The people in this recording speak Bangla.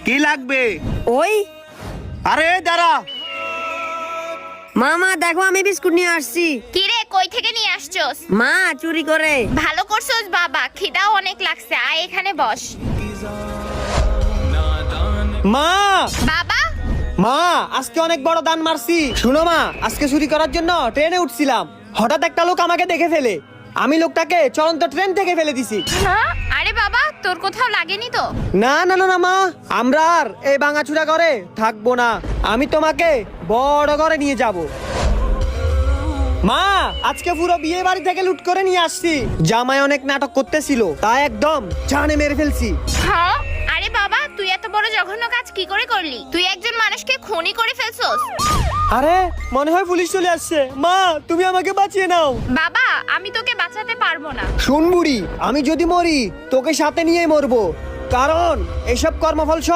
কি লাগবে? ওই আরে দাঁড়া। মামা দেখো আমি বিস্কুট নিয়ে আসছি। কি রে, কই থেকে নিয়ে আসছস? মা চুরি করে। ভালো করছস বাবা, খিদাও অনেক লাগছে, আয় এখানে বস। মা বাবা, মা আজকে অনেক বড় দান মারছি। শুনো মা, আজকে চুরি করার জন্য ট্রেনে উঠছিলাম, হঠাৎ একটা লোক আমাকে দেখে ফেলে। আমি লোকটাকে চলন্ত ট্রেন থেকে ফেলে দিছি। হ্যাঁ? আরে বাবা, তোর কোথাও লাগেনি তো? না না না না মা, আমরা আর এই ভাঙাচুরা করে থাকবো না। আমি তোমাকে বড় করে নিয়ে যাব। মা আজকে পুরো বিয়ে বাড়ি থেকে লুট করে নিয়ে আসছি। জামাই অনেক নাটক করতেছিল, তাই একদম জানে মেরে ফেলছি। হ্যাঁ? আরে বাবা, তুই এত বড় জঘন্য কাজ কি করে করলি? তুই একজন মানুষকে খুনি করে ফেলছস। আরে মনে হয় পুলিশ চলে আসছে। মা তুমি আমাকে বাঁচিয়ে নাও। বাবা, আমি তোকে বাঁচাতে পারবো না। শুন বুড়ি, আমি যদি মরি তোকে সাথে নিয়ে মরবো, কারণ এসব কর্মফল সব